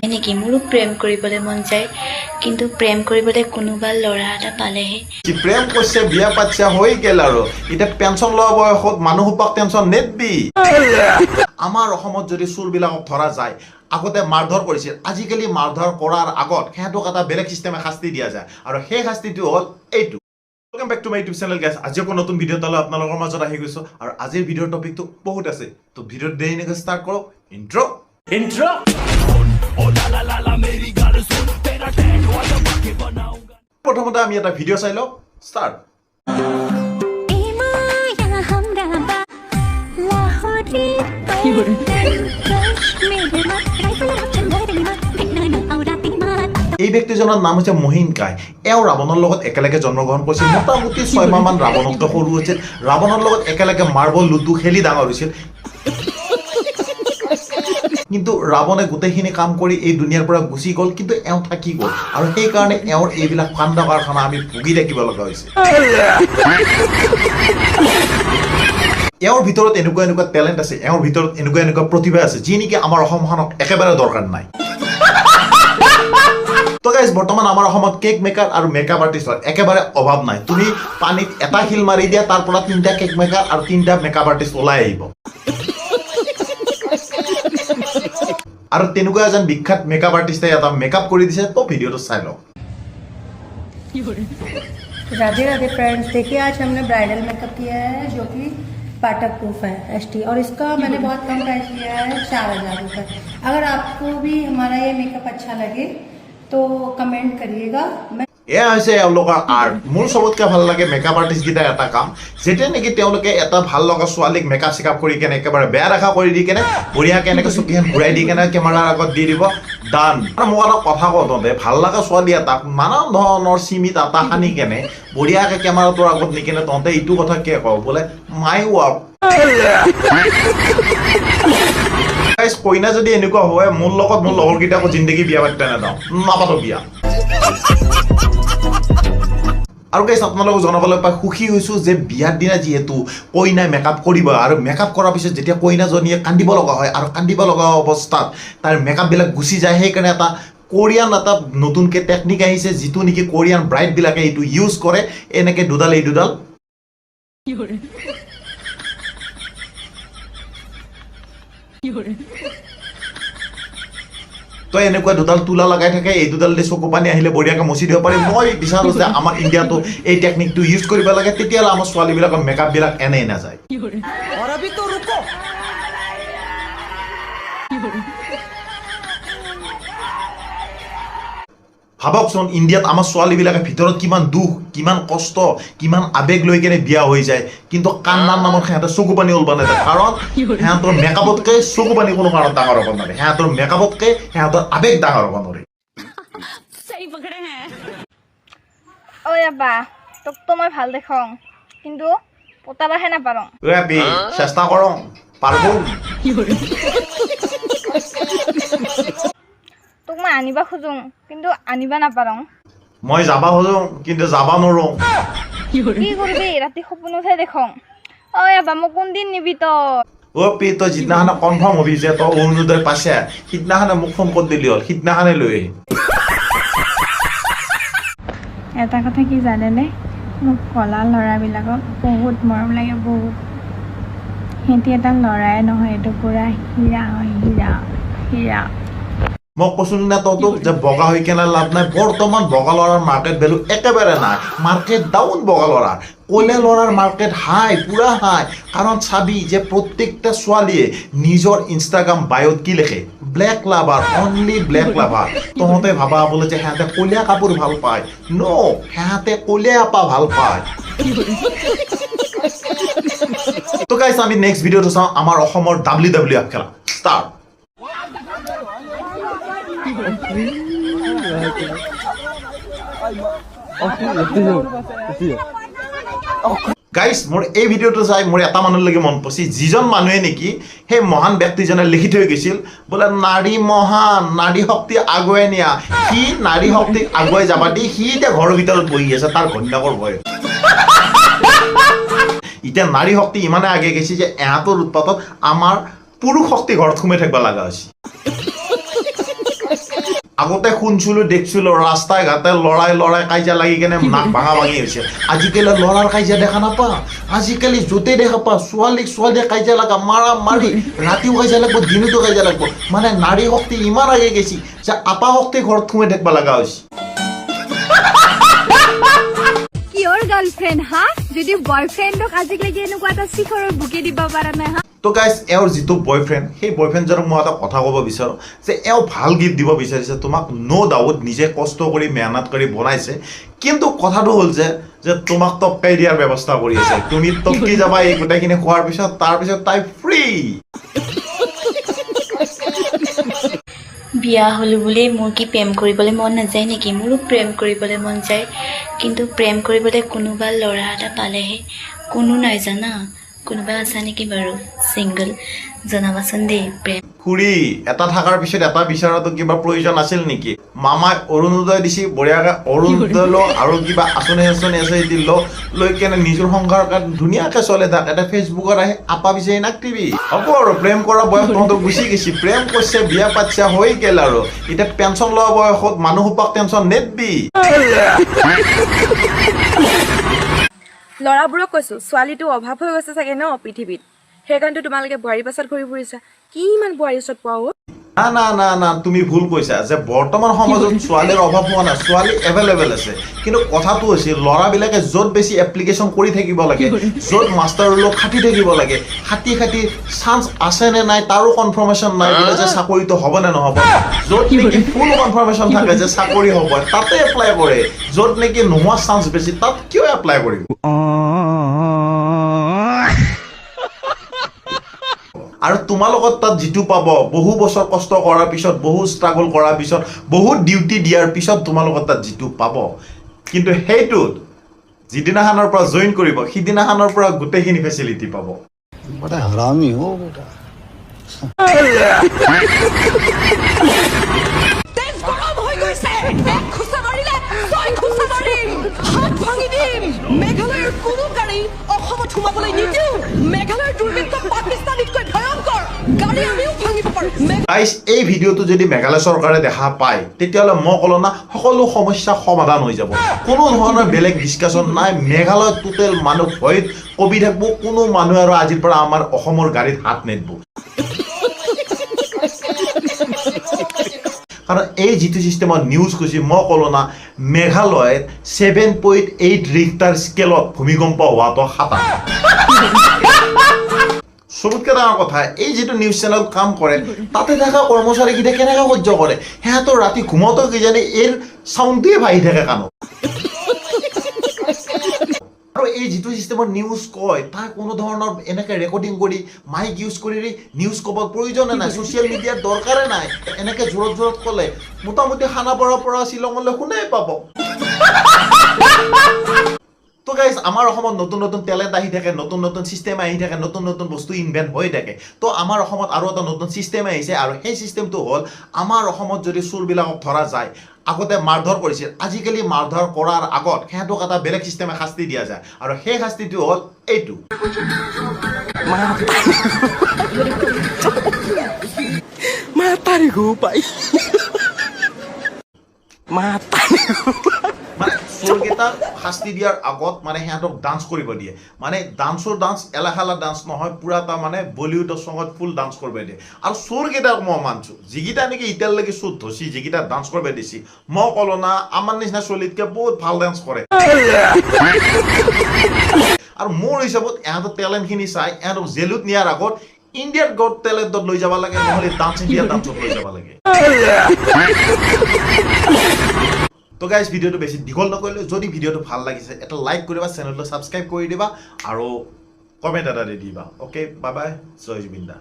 এনেকি মোৰো প্ৰেম কৰিবলৈ মন যায়, কিন্তু প্ৰেম কৰিবলৈ কোনোবা ল'ৰা এটা পালেহে। কি প্ৰেম কৰিছে, বিয়া পাতিছে, হৈ গেল আৰু এতিয়া পেঞ্চন লোৱা বয়সত মানুহোপাক টেনচন নেদবি। আমাৰ অসমত যদি চোৰবিলাকক ধৰা যায়, আগতে মাৰধৰ কৰিছিল, আজিকালি মাৰধৰ কৰাৰ আগত সিহঁতক এটা বেলেগ চিষ্টেমে শাস্তি দিয়া যায়, আৰু সেই শাস্তিটো হ'ল এইটো। Welcome back to my YouTube channel guys. আজি আকৌ নতুন ভিডিঅ' এটা লৈ আপোনালোকৰ মাজত আহি গৈছো, আৰু আজিৰ ভিডিঅ'ৰ টপিকটো বহুত আছে, তো ভিডিঅ'ত দেৰি নকৰি ষ্টাৰ্ট কৰোঁ। ইন্ট্ৰ। প্ৰথমতে আমি এটা ভিডিঅ' চাই লওঁ। ষ্টাৰ্ট। এই ব্যক্তিজনৰ নাম হৈছে মহিন কাই। এওঁ ৰাৱণৰ লগত একেলগে জন্মগ্ৰহণ কৰিছিল, মোটামুটি 6 মাহ মান ৰাৱণতকৈ সৰু হৈছিল। ৰাৱণৰ লগত একেলগে মাৰ্বল লুডু খেলি ডাঙৰ হৈছিল। কিন্তু ৰাৱণে গোটেইখিনি কাম কৰি এই দুনিয়াৰ পৰা গুচি গ'ল, কিন্তু এওঁ থাকি গ'ল, আৰু সেইকাৰণে এওঁৰ এইবিলাক কাণ্ড কাৰখানা আমি ভুগি থাকিব লগা হৈছে। এওঁৰ ভিতৰত এনেকুৱা টেলেণ্ট আছে, এওঁৰ ভিতৰত এনেকুৱা প্ৰতিভা আছে, যি নেকি আমাৰ অসমখনক একেবাৰে দৰকাৰ নাই। তো গাইজ, বৰ্তমান আমাৰ অসমত কেক মেকাৰ আৰু মেকআপ আৰ্টিষ্টৰ একেবাৰে অভাৱ নাই। তুমি পানীত এটা শিল মাৰি দিয়া, তাৰ পৰা 3টা কেক মেকাৰ আৰু 3টা মেকআপ আৰ্টিষ্ট ওলাই আহিব। আৰু তেনেকুৱা এজন বিখ্যাত মেকআপ আৰ্টিষ্টে এটা মেকআপ কৰি দিছে, তো ভিডিঅ'টো চাই লওক। राधे राधे फ्रेंड्स, देखिए आज हमने ब्राइडल मेकअप किया है जो कि वाटर प्रूफ है एसटी, और इसका मैंने बहुत कम प्राइस लिया है 4000 रुपये। अगर आपको भी हमारा ये मेकअप अच्छा लगे तो कमेंट करिएगा। এয়া হৈছে এওঁলোকৰ আৰ্ট। মোৰ চবতকৈ ভাল লাগে মেকআপ আৰ্টিষ্টকেইটাৰ এটা কাম, যেতিয়া নেকি তেওঁলোকে এটা ভাল লগা ছোৱালীক মেকআপ চেকআপ কৰি কেনে একেবাৰে বেয়া দেখা কৰি দি কেনে বঢ়িয়াকৈ এনেকৈ চকীখন ঘূৰাই দি কেনে কেমেৰাৰ আগত দি দিব, ডান। আৰু মোক এটা কথা কওঁ, তহঁতে ভাল লগা ছোৱালী এটাক নানান ধৰণৰ চিমিত আটা সানি কেনে বঢ়িয়াকৈ কেমেৰাটোৰ আগত নি কেনে তহঁতে এইটো কথা কিয় কওঁ, বোলে মাই ৱাৰ্ক। কইনা যদি এনেকুৱা হয়, মোৰ লগত মোৰ লগৰকেইটাকো জিন্দগী বিয়া পাতি নেযাওঁ, নাপাতো বিয়া। আৰু গাইজ, আপোনালোকক জনাবলৈ পাই সুখী হৈছোঁ যে বিয়াৰ দিনা যিহেতু কইনাই মেকআপ কৰিব, আৰু মেকআপ কৰাৰ পিছত যেতিয়া কইনাজনীয়ে কান্দিব লগা হয়, আৰু কান্দিব লগা অৱস্থাত তাৰ মেকআপবিলাক গুচি যায়, সেইকাৰণে এটা কোৰিয়ান এটা নতুনকৈ টেকনিক আহিছে, যিটো নেকি কোৰিয়ান ব্ৰাইডবিলাকে এইটো ইউজ কৰে। এনেকৈ দুডাল এই দুডাল তো এনেকুৱা দুডাল তোলা লগাই থাকে, এই দুডাল দি চকু পানী আহিলে বঢ়িয়াকৈ মচি দিব পাৰি। মই বিচাৰোঁ যে আমাৰ ইণ্ডিয়াতো এই টেকনিকটো ইউজ কৰিব লাগে, তেতিয়াহ'লে আমাৰ ছোৱালীবিলাকৰ মেকআপবিলাক এনেই নাযায়। ভাবকচোন, ইণ্ডিয়াত আমাৰ ছোৱালীবিলাকে ভিতৰত কিমান দুখ, কিমান কষ্ট, কিমান আৱেগ লৈ কেনে বিয়া হৈ যায়, কিন্তু কান্নাৰ নামত সিহঁতে চকু পানী ওলব নাযায়, কাৰণ সিহঁতৰ মেকআপতকৈ চকু পানী কোনো কাৰণত ডাঙৰ হ'ব নোৱাৰে, সিহঁতৰ মেকআপতকৈ সিহঁতৰ আৱেগ ডাঙৰ হ'ব নোৱাৰে। ঐ আব্বা, তোক তো মই ভাল দেখাওঁ, কিন্তু পতাবাহে নাপাৰোঁ। চেষ্টা কৰোঁ, পাৰবো। তোক মই আনিবা খোজোঁ, কিন্তু আনিবা নাপাৰোঁ। মই যাবা খোজোঁ, কিন্তু যাবা নোৱাৰোঁ। কি কৰিবি, ৰাতি সপোন উঠাই দেখোঁ। ঐ আব্বা, মোক কোনদিন নিবি তই? তই যিদিনাখনে কনফাৰ্ম হবি যে তই অৰুণোদয় পাইছে, সিদিনাখনে মোক ফোন কৰি দিলি হ'ল, সিদিনাখনে লৈ আহিম। এটা কথা কি জানেনে, মোক কলা ল'ৰাবিলাকক বহুত মৰম লাগে, বহুত। সিহঁতি এটা ল'ৰাই নহয়, এইটো পুৰা হীৰা হয়, হীৰা হীৰা। মই কৈছোঁ নে তহঁতক যে বগা হৈ কেনে লাভ নাই। বৰ্তমান বগা ল'ৰাৰ মাৰ্কেট ভেলু একেবাৰে নাই, মাৰ্কেট ডাউন বগা ল'ৰাৰ। কলা ল'ৰাৰ মাৰ্কেট হাই, পুৰা হাই। কাৰণ চাবি যে প্ৰত্যেকটা ছোৱালীয়ে নিজৰ ইনষ্টাগ্ৰাম বায়'ত কি লিখে, black lover, only black lover. তহঁতে ভাবা বোলে যে সিহঁতে কলীয়া কাপোৰ ভাল পায়, ন', সিহঁতে কলীয়া আপা ভাল পায়। তো গাইছ, আমি নেক্সট ভিডিঅ'টো চাওঁ আমাৰ অসমৰ WWF খেলা। ষ্টাৰ্ট। গাইজ, মোৰ এই ভিডিঅ'টো চাই মোৰ এটা মানুহলৈকে মন পৰছি, যিজন মানুহে নেকি সেই মহান ব্যক্তিজনে লিখি থৈ গৈছিল বোলে নাৰী মহান, নাৰী শক্তি আগুৱাই নিয়া। সি নাৰী শক্তিক আগুৱাই যাবা দি সি এতিয়া ঘৰৰ ভিতৰত বহি আছে তাৰ ঘৈণীয়েকৰ ভয়ত। এতিয়া নাৰী শক্তি ইমানে আগে গেছে যে এহাতৰ উৎপাতত আমাৰ পুৰুষ শক্তি ঘৰত সোমাই থাকিব লগা হৈছে আগতে শুনছিলো দেখছিলো ৰাস্তায় ঘাটে লৰাই কাজিয়া লাগি কেনে নাক ভাঙা ভাঙি হৈছে আজিকালি লৰাৰ কাজিয়া দেখা নাপা আজিকালি য'তে দেখা পা ছোৱালীয়ে কাজিয়া লগা মাৰা মাৰি ৰাতিও কাজিয়া লাগব দিনতো কাজিয়া লাগব মানে নাৰী শক্তি ইমান আগে গেছি যে আপা শক্তি ঘৰত সোমাই থাকিব লগা হৈছে কিয়ৰ গাৰ্লফ্ৰেণ্ড হা যদি বয়ফ্ৰেণ্ডক আজিলৈকে এনেকুৱা এটা শিখৰত বুকি দিব পৰা নাই হা তো গাইজ এওঁৰ যিটো বয়ফ্ৰেণ্ড সেই বয়ফ্ৰেণ্ডজনক মই এটা কথা ক'ব বিচাৰোঁ যে এওঁ ভাল গিফ্ট দিব বিচাৰিছে তোমাক ন' ডাউট নিজে কষ্ট কৰি মেহনত কৰি বনাইছে কিন্তু কথাটো হ'ল যে তোমাক টপকাই দিয়াৰ ব্যৱস্থা কৰি আছে তুমি টপকি যাবা এই গোটেইখিনি খোৱাৰ পিছত তাৰপিছত তাই ফ্ৰী বিয়া হ'লো বুলি মোৰ কি প্ৰেম কৰিবলৈ মন নাযায় নেকি মোৰো প্ৰেম কৰিবলৈ মন যায় কিন্তু প্ৰেম কৰিবলৈ কোনোবা ল'ৰা এটা পালেহে কোনো নাই জানা কোনোবা আছে নেকি বাৰু ছিংগল জনাবাচোন দেই প্ৰেম খুৰী এটা থকাৰ পিছত এটা বিচৰাটো কিবা প্ৰয়োজন আছিল নেকি মামাই অৰুণোদয় দিছি বঢ়িয়াকৈ অৰুণোদয় ল আৰু কিবা আঁচনি আছে যদি লৈ কেনে নিজৰ সংসাৰ ধুনীয়াকৈ চলে থাক এটা ফেচবুকত আহি আপা বিচাৰি নাকটিবি হ'ব আৰু প্ৰেম কৰা বয়স তহঁতৰ গুচি গৈছি প্ৰেম কৰিছে বিয়া পাতিছে হৈ গেল আৰু এতিয়া পেঞ্চন লোৱা বয়সত মানুহসোপাক টেনচন নেদবি ল'ৰাবোৰক কৈছোঁ ছোৱালীটো অভাৱ হৈ গৈছে চাগে ন পৃথিৱীত সেইকাৰণেতো তোমালোকে বোৱাৰী পাছত ঘূৰি ফুৰিছা কিমান বোৱাৰী ওচৰত পোৱা না তুমি ভুল কৈছা যে বৰ্তমান সমাজত ছোৱালীৰ অভাৱ হোৱা নাই ছোৱালী এভেইলেবল আছে কিন্তু কথাটো হৈছে ল'ৰাবিলাকে য'ত বেছি এপ্লিকেশ্যন কৰি থাকিব লাগে য'ত মাষ্টাৰৰ লগত খাটি থাকিব লাগে খাটি চান্স আছে নে নাই তাৰো কনফাৰ্মেশ্যন নাই বোলে যে চাকৰিটো হ'ব নে নহ'ব য'ত নেকি ফুল কনফাৰ্মেশ্যন থাকে যে চাকৰি হ'ব তাতে এপ্লাই কৰে য'ত নেকি নোহোৱা চান্স বেছি তাত কিয় এপ্লাই কৰিব আৰু তোমালোকৰ তাত যিটো পাব বহু বছৰ কষ্ট কৰাৰ পিছত বহু ষ্ট্ৰাগল কৰাৰ পিছত বহুত ডিউটি দিয়াৰ পিছত তোমালোকৰ তাত যিটো পাব কিন্তু সেইটোত যিদিনাখনৰ পৰা জইন কৰিব সিদিনাখনৰ পৰা গোটেইখিনি ফেচিলিটি পাব बड़ा हरामी हो बेटा গাইজ এই ভিডিঅ'টো যদি মেঘালয় চৰকাৰে দেখা পায় তেতিয়াহ'লে মই ক'লো না সকলো সমস্যা সমাধান হৈ যাব কোনো ধৰণৰ বেলেগ ডিছকাশ্যন নাই মেঘালয়ত টোটেল মানুহ ভয়ত কবি থাকিব কোনো মানুহে আৰু আজিৰ পৰা আমাৰ অসমৰ গাড়ীত হাত নেদব কাৰণ এই যিটো চিষ্টেমত নিউজ কৈছে মই ক'লো না মেঘালয়ত 7.8 ৰিক্টাৰ স্কেলত ভূমিকম্প হোৱাটো খাতা সবতকৈ ডাঙৰ কথা এই যিটো নিউজ চেনেল কাম কৰে তাতে থকা কৰ্মচাৰীকেইটা কেনেকৈ সহ্য কৰে সিহঁতৰ ৰাতি ঘুমতো কিজানি এই চাউণ্ডটোৱে ভাহি থাকে কাণত আৰু এই যিটো চিষ্টেমত নিউজ কয় তাৰ কোনো ধৰণৰ এনেকৈ ৰেকৰ্ডিং কৰি মাইক ইউজ কৰি নিউজ ক'বৰ প্ৰয়োজনে নাই ছ'চিয়েল মিডিয়াৰ দৰকাৰে নাই এনেকৈ জোৰত ক'লে মোটামুটি খানাপাৰাৰ পৰা শ্বিলঙলৈ শুনাই পাব তো গাইজ আমাৰ অসমত নতুন টেলেণ্ট আহি থাকে নতুন চিষ্টেম আহি থাকে নতুন বস্তু ইনভেণ্ট হৈ থাকে তো আমাৰ অসমত আৰু এটা নতুন চিষ্টেম আহিছে আৰু সেই চিষ্টেমটো হ'ল আমাৰ অসমত যদি চোৰবিলাকক ধৰা যায় আগতে মাৰধৰ কৰিছিল আজিকালি মাৰধৰ কৰাৰ আগত সিহঁতক এটা বেলেগ চিষ্টেমে শাস্তি দিয়া যায় আৰু সেই শাস্তিটো হ'ল এইটো মানে চোৰকেইটাক শাস্তি দিয়াৰ আগত মানে সিহঁতক ডান্স কৰিব দিয়ে মানে ডান্স এলাখালা ডান্স নহয় পুৰা এটা মানে বলিউডৰ চঙত ফুল ডান্স কৰিব দিয়ে আৰু চোৰকেইটাক মই মানছোঁ যিকেইটা নেকি এতিয়ালৈকে চোৰ ধচি যিকেইটা ডান্স কৰিব দিছি মই ক'লো না আমাৰ নিচিনা চলিতকৈ বহুত ভাল ডান্স কৰে আৰু মোৰ হিচাপত ইহঁতৰ টেলেণ্টখিনি চাই ইহঁতক জেলত নিয়াৰ আগত ইণ্ডিয়াৰ গড টেলেণ্টত লৈ যাব লাগে নহ'লে ডান্স ইণ্ডিয়া ডান্সত লৈ যাব লাগে তো গাইজ ভিডিঅ'টো বেছি দীঘল নকৰিলে যদি ভিডিঅ'টো ভাল লাগিছে এটা লাইক কৰিবা চেনেলটো ছাবস্ক্ৰাইব কৰি দিবা আৰু কমেণ্ট এটা দি দিবা অ'কে বাই বাই জয় জুবিন দা